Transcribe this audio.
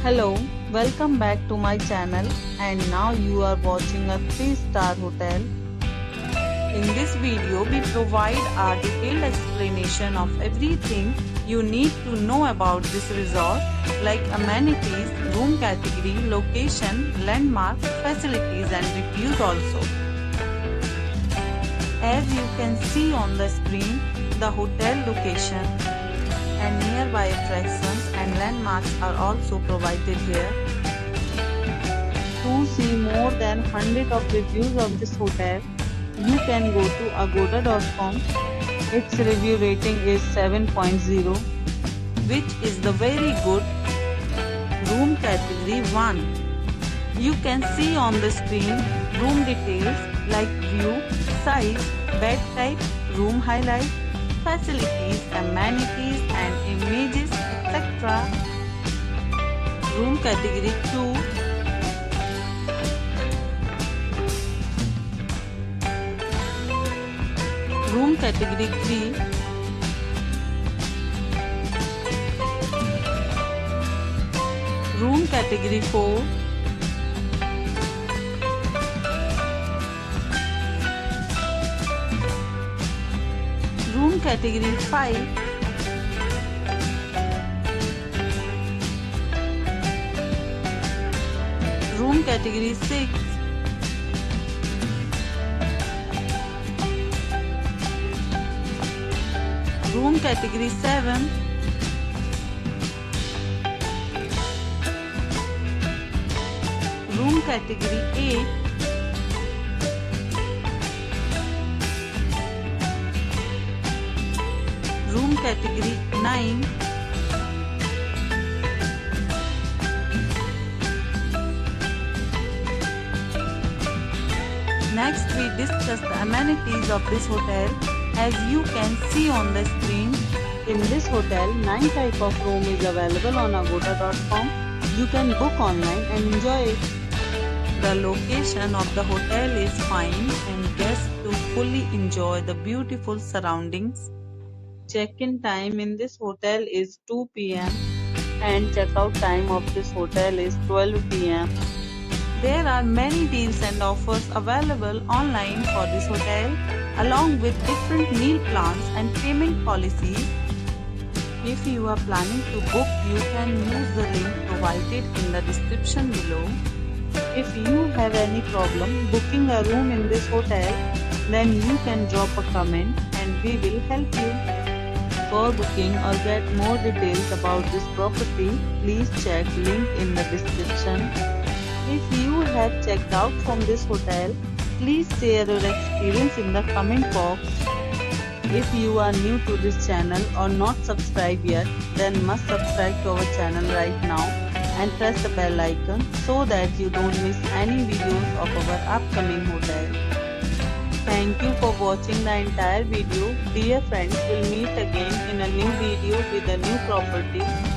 Hello, welcome back to my channel, and now you are watching a 3-star hotel. In this video, we provide a detailed explanation of everything you need to know about this resort, like amenities, room category, location, landmarks, facilities and reviews also. As you can see on the screen, the hotel location and nearby attractions and landmarks are also provided here. To see more than 100 of reviews of this hotel, you can go to agoda.com. Its review rating is 7.0, which is the very good. Room category 1. You can see on the screen room details like view, size, bed type, room highlights, facilities, amenities and images, etc. Room category 2. Room category 3. Room category 4. Room category 5. Room category 6. Room category 7. Room category 8. Room category 9. Next, we discuss the amenities of this hotel. As you can see on the screen, in this hotel, 9 type of room is available on agoda.com. You can book online and enjoy it. The location of the hotel is fine and guests to fully enjoy the beautiful surroundings. Check-in time in this hotel is 2 p.m. and check-out time of this hotel is 12 p.m. There are many deals and offers available online for this hotel, along with different meal plans and payment policies. If you are planning to book, you can use the link provided in the description below. If you have any problem booking a room in this hotel, then you can drop a comment and we will help you. For booking or get more details about this property, please check link in the description. If you have checked out from this hotel, please share your experience in the comment box. If you are new to this channel or not subscribed yet, then must subscribe to our channel right now and press the bell icon so that you don't miss any videos of our upcoming hotel. Thank you for watching the entire video. Dear friends, we'll meet again in a new video with a new property.